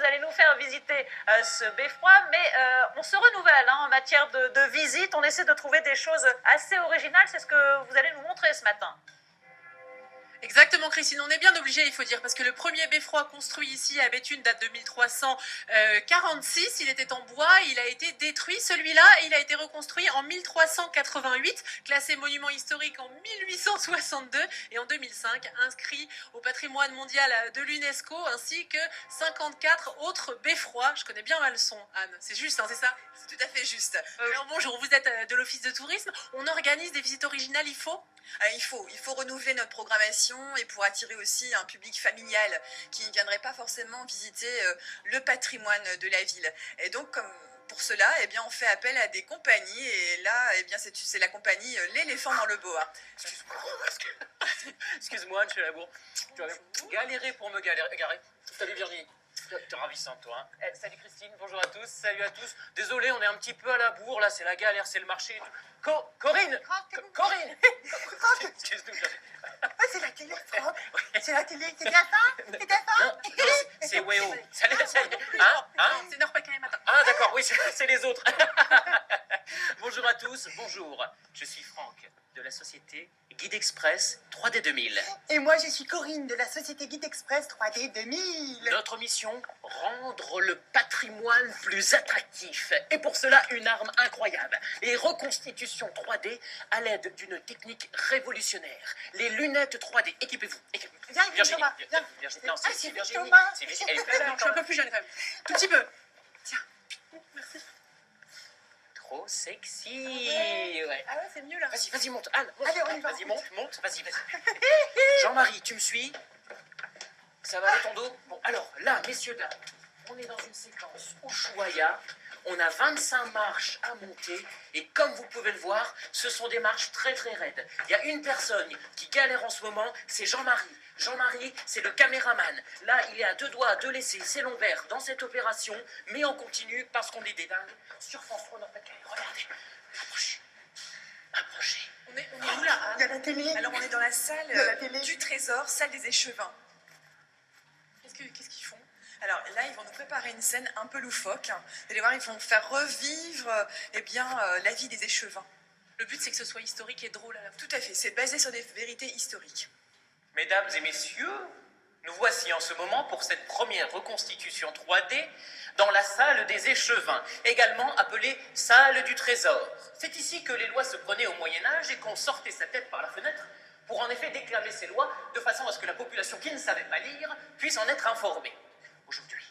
allez nous faire visiter ce beffroi, mais on se renouvelle en matière de visite. On essaie de trouver des choses assez originales. C'est ce que vous allez nous montrer ce matin. Exactement, Christine, on est bien obligé, il faut dire, parce que le premier beffroi construit ici à Béthune date de 1346, il était en bois, il a été détruit. Celui-là, il a été reconstruit en 1388, classé monument historique en 1862 et en 2005, inscrit au patrimoine mondial de l'UNESCO, ainsi que 54 autres beffrois. Je connais bien ma leçon, Anne, c'est juste, hein, c'est ça? C'est tout à fait juste. Alors bonjour, vous êtes de l'Office de tourisme, on organise des visites originales, il faut? Il faut renouveler notre programmation et pour attirer aussi un public familial qui ne viendrait pas forcément visiter le patrimoine de la ville. Et donc, pour cela, eh bien, on fait appel à des compagnies et là, eh bien, c'est la compagnie L'éléphant dans le boa. Excuse-moi, monsieur Labour. Tu as galéré pour me garer. Salut Virginie. T'es ravissante, toi. Hein. Salut Christine, bonjour à tous, salut à tous. Désolé, on est un petit peu à la bourre, là, c'est la galère, c'est le marché et tout. Corinne Corinne Excuse-nous, c'est la télé, Franck. C'est la télé, c'est bien ça? C'est bien ça? Non, c'est Weo. Salut. Hein? C'est Nord-Pas-de-Calais matin. Ah, d'accord, oui, c'est les autres. Bonjour à tous, bonjour. Je suis Franck, de la société Guide Express 3D 2000. Et moi, je suis Corinne de la société Guide Express 3D 2000. Notre mission, rendre le patrimoine plus attractif. Et pour cela, une arme incroyable. Les reconstitutions 3D à l'aide d'une technique révolutionnaire. Les lunettes 3D. Équipez-vous. Viens, Virginie. Thomas, viens. Virginie. Non, Ah, c'est c'est Virginie. Thomas. C'est Virginie. Elle est Je suis un peu plus jeune quand même. Tout petit peu. Tiens. Merci. trop sexy. Ouais. Ah ouais, c'est mieux là. Vas-y, monte. Anne, monte. Allez, on y va. Vas-y, monte. Vas-y. Jean-Marie, tu me suis? Ça va aller ton dos? Bon, alors, là, messieurs, dames, on est dans une séquence Ushuaïa. On a 25 marches à monter. Et comme vous pouvez le voir, ce sont des marches très, très raides. Il y a une personne qui galère en ce moment, c'est Jean-Marie. Jean-Marie, c'est le caméraman. Là, il est à deux doigts de laisser ses lombaires dans cette opération, mais on continue parce qu'on est des dingues. Sur France 3 Nord-Pas-de-Calais, regardez. Approchez. On est où là, Anne? Il y a la télé. Alors, on est dans la salle Il y a la télé. du trésor, salle des échevins. Qu'est-ce qu'ils font? Alors là, ils vont nous préparer une scène un peu loufoque. Vous allez voir, ils vont faire revivre la vie des échevins. Le but, c'est que ce soit historique et drôle à la fois. Tout à fait, c'est basé sur des vérités historiques. Mesdames et messieurs, nous voici en ce moment pour cette première reconstitution 3D dans la salle des échevins, également appelée salle du trésor. C'est ici que les lois se prenaient au Moyen-Âge et qu'on sortait sa tête par la fenêtre pour en effet déclamer ces lois de façon à ce que la population qui ne savait pas lire puisse en être informée. Aujourd'hui,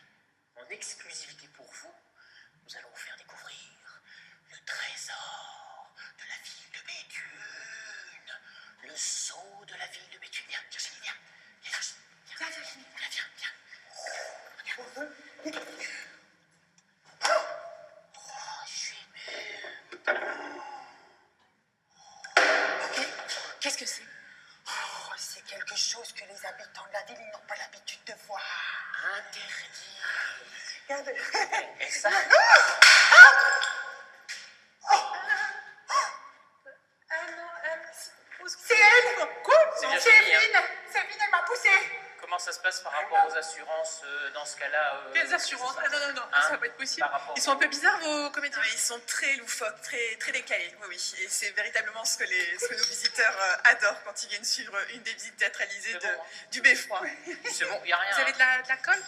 en exclusivité pour vous, nous allons vous faire découvrir le trésor de la ville de Béthune, le sceau de la ville de Béthune. Viens, Virginie, viens. Qu'est-ce que c'est? Oh, c'est quelque chose que les habitants de la ville n'ont pas l'habitude de voir. Interdit. Regarde. Et ça, C'est elle. Quoi? C'est C'est Virginie, hein. Evelyne. C'est Evelyne, elle m'a poussé. comment ça se passe par rapport aux assurances dans ce cas-là Les assurances? Ah non, Hein? ça va pas être possible. Par rapport Ils sont un peu bizarres, vos comédiens? Ils sont très loufoques, très décalés, oui. Et c'est véritablement ce que nos visiteurs adorent quand ils viennent suivre une des visites théâtralisées C'est bon, hein. du Beffroi. C'est bon, il n'y a rien. Vous avez de la colle?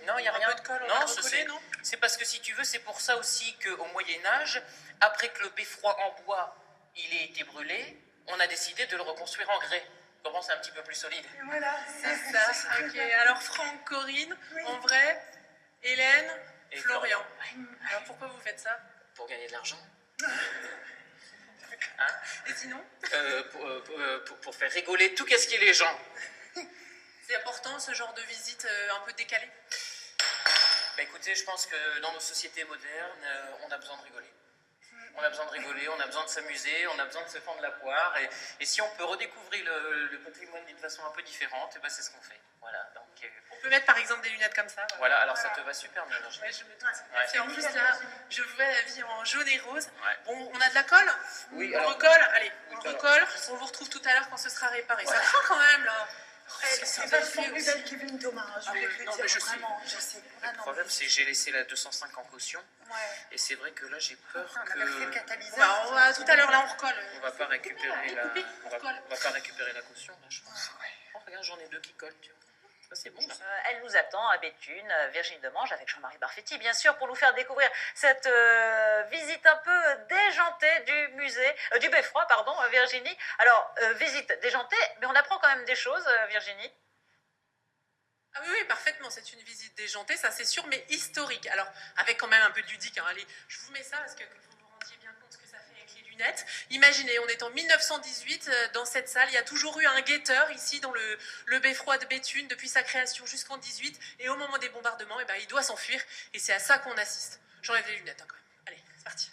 Non, il n'y a Un rien. peu de colle, on non, va recoller, non? c'est parce que si tu veux, c'est pour ça aussi qu'au Moyen-Âge, après que le beffroi en bois il ait été brûlé, on a décidé de le reconstruire en grès. Comment c'est un petit peu plus solide. Voilà, C'est ça. Ok, alors Franck, Corinne, en vrai, Hélène, Et Florian. Ouais. Alors pourquoi vous faites ça? Pour gagner de l'argent. Et sinon? Pour faire rigoler tout qu'est-ce qui est les gens. C'est important ce genre de visite un peu décalée? Bah écoutez, je pense que dans nos sociétés modernes, on a besoin de rigoler. On a besoin de rigoler, on a besoin de s'amuser, on a besoin de se fendre la poire. Et si on peut redécouvrir le patrimoine d'une façon un peu différente, et ben c'est ce qu'on fait. Voilà, donc, On peut mettre par exemple des lunettes comme ça. voilà, alors ça te va super bien, Virginie. Ouais, je me doute. Ouais. Et en plus là, je vois la vie en jaune et rose. Ouais. Bon, on a de la colle? Oui, On alors- recolle? Allez, on alors- recolle. On vous retrouve tout à l'heure quand ce sera réparé. Ça craint quand même là. C'est vachement plus belle qu'Evelyne Thomas, hein, je voulais te le non, dire, mais je sais. vraiment, je sais. Le problème, c'est que j'ai laissé la 205 en caution. Ouais. Et c'est vrai que là, j'ai peur On a versé le que... catalyseur. Bah, on va, tout à l'heure, là, on recolle. On va pas récupérer la... On va colle. pas récupérer la caution, là, je pense. Oh, regarde, j'en ai 2 qui collent, tu vois. Ça, c'est bon, là. Elle nous attend à Béthune, Virginie Demange, avec Jean-Marie Barfetti, bien sûr, pour nous faire découvrir cette visite un peu déjantée du Beffroi, pardon, Virginie. Alors, visite déjantée, mais on apprend quand même des choses, Virginie. Ah oui, oui, parfaitement, c'est une visite déjantée, ça c'est sûr, mais historique. Alors, avec quand même un peu de ludique. Hein. Allez, je vous mets ça parce que vous vous rendiez bien compte ce que ça fait avec les lunettes. Imaginez, on est en 1918, dans cette salle, il y a toujours eu un guetteur ici dans le Beffroi de Béthune, depuis sa création jusqu'en 18, et au moment des bombardements, eh ben, il doit s'enfuir, et c'est à ça qu'on assiste. J'enlève les lunettes hein, quand même. Allez, c'est parti.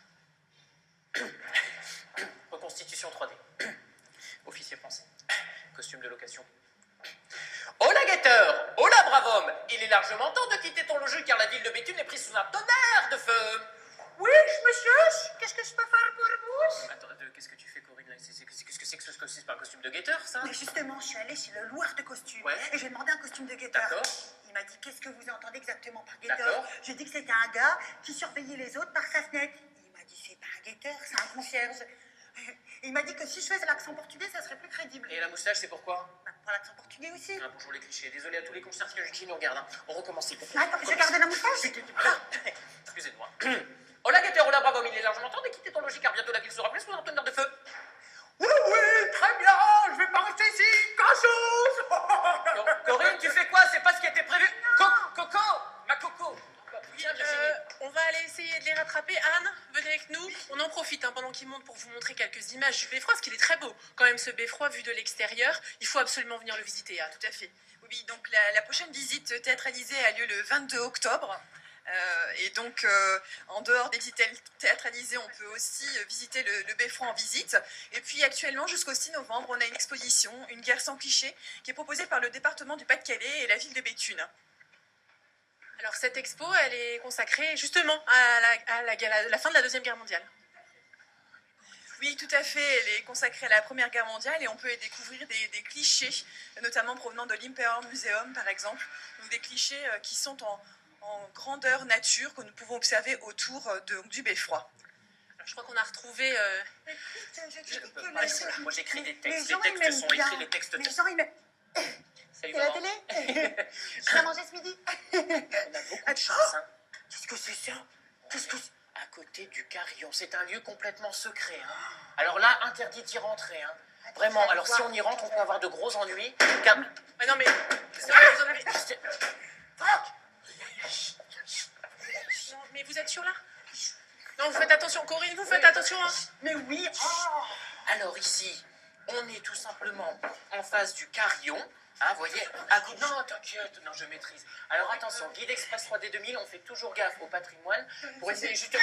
Reconstitution 3D. Officier français. Costume de location. Hola guetteur, hola brave homme. Il est largement temps de quitter ton logis car la ville de Béthune est prise sous un tonnerre de feu. Oui, monsieur, qu'est-ce que je peux faire pour vous? Attends, qu'est-ce que tu fais Corinne là? Qu'est-ce que c'est que ce costume? C'est pas un costume de guetteur ça? Mais justement, je suis allée chez le loueur de costumes Ouais. et j'ai demandé un costume de guetteur. D'accord. Il m'a dit qu'est-ce que vous entendez exactement par guetteur. D'accord. J'ai dit que c'était un gars qui surveillait les autres par sa fenêtre. Il m'a dit c'est pas un guetteur, c'est un concierge. Il m'a dit que si je faisais l'accent portugais, ça serait plus crédible. Et la moustache c'est pourquoi? Bah, pour l'accent portugais aussi. Ah, bonjour les clichés, désolé à tous les concierges qui nous regardent. Hein. On recommence s'il vous plaît. Attends, j'ai gardé la moustache. Excusez-moi. Hola guetteur, hola brave homme, il est largement temps de quitter ton logis car bientôt la ville sera prise sous un tonnerre de feu. Oui, oui, très bien, je vais pas rester ici, grand-chose. Corinne, tu fais quoi? C'est pas ce qui était prévu. Coco, ma Coco. Viens Virginie. On va aller essayer de les rattraper. Anne, venez avec nous. On en profite hein, pendant qu'ils montent pour vous montrer quelques images du Beffroi, parce qu'il est très beau. Quand même, ce Beffroi vu de l'extérieur, il faut absolument venir le visiter. Anne. Tout à fait. Oui, donc la prochaine visite théâtralisée a lieu le 22 octobre. Et donc, en dehors des visites théâtralisées, on peut aussi visiter le Beffroi en visite. Et puis, actuellement, jusqu'au 6 novembre, on a une exposition, Une guerre sans clichés, qui est proposée par le département du Pas-de-Calais et la ville de Béthune. Alors, cette expo, elle est consacrée justement à la fin de la Deuxième Guerre mondiale. Oui, tout à fait. Elle est consacrée à la Première Guerre mondiale et on peut y découvrir des clichés, notamment provenant de l'Imperial Museum, par exemple. Donc, des clichés qui sont en grandeur nature que nous pouvons observer autour du Beffroi. Alors, je crois qu'on a retrouvé... Moi j'écris des textes, Les gens, les ils textes m'aiment sont bien. écrits, les textes... Les gens, ils m'aiment. Salut C'est la maman. télé. Je vais manger ce midi. On a beaucoup de chance, hein. Qu'est-ce que c'est ça? Qu'est-ce que c'est? À côté du Carillon, c'est un lieu complètement secret. Hein. Alors là, interdit d'y rentrer. Hein. Vraiment, alors si on y rentre, on peut avoir de gros ennuis. Car... Ah non mais... vous en avez... Non, mais vous êtes sûr là? Non, vous faites attention. Corinne, vous faites attention. Hein. Mais oui, oh. Alors ici, on est tout simplement en face du Carillon. Hein, vous voyez, à côté... Non, t'inquiète, non, je maîtrise. Alors attention, guide express 3D 2000, on fait toujours gaffe au patrimoine pour essayer juste...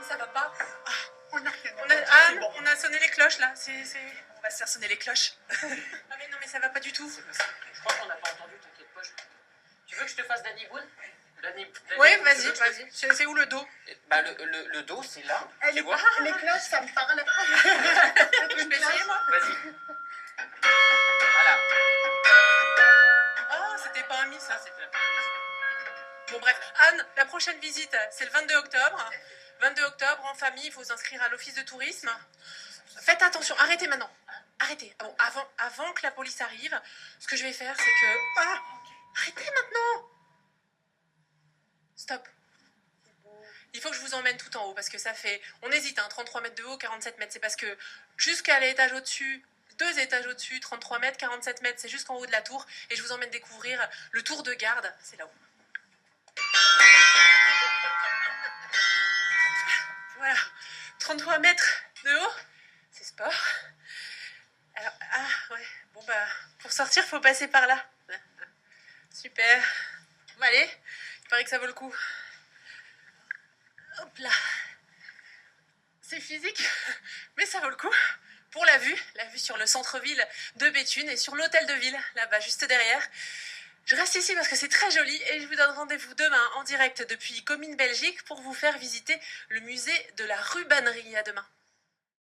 Ça va pas. On a rien. Anne, on a sonné les cloches là. On va se faire sonner les cloches. Ah mais non mais ça va pas du tout. Je crois qu'on n'a pas entendu, t'inquiète pas. Tu veux que je te fasse Danny Boone? Oui, vas-y. C'est où le dos? Bah, le dos, c'est là. Les Tu vois? cloches, ça me parle. Je peux essayer moi? Vas-y. Voilà. Ah, c'était pas un mi ça. Bon bref, Anne, la prochaine visite, c'est le 22 octobre. 22 octobre, en famille, il faut s'inscrire à l'office de tourisme. Faites attention, arrêtez maintenant. Arrêtez. Bon, avant que la police arrive, ce que je vais faire, c'est que... Ah, arrêtez maintenant. Stop. Il faut que je vous emmène tout en haut, parce que ça fait... On hésite, hein, 33 mètres de haut, 47 mètres. C'est parce que jusqu'à l'étage au-dessus... 2 étages au-dessus, 33 mètres, 47 mètres, c'est jusqu'en haut de la tour. Et je vous emmène découvrir le tour de garde. C'est là-haut. Voilà. 33 mètres de haut. C'est sport. Alors, ouais. Bon, bah, pour sortir, faut passer par là. Super. Bon, allez. Il paraît que ça vaut le coup. Hop là. C'est physique, mais ça vaut le coup. Pour la vue sur le centre-ville de Béthune et sur l'hôtel de ville, là-bas, juste derrière. Je reste ici parce que c'est très joli et je vous donne rendez-vous demain en direct depuis Comines, Belgique pour vous faire visiter le musée de la rubannerie. À demain.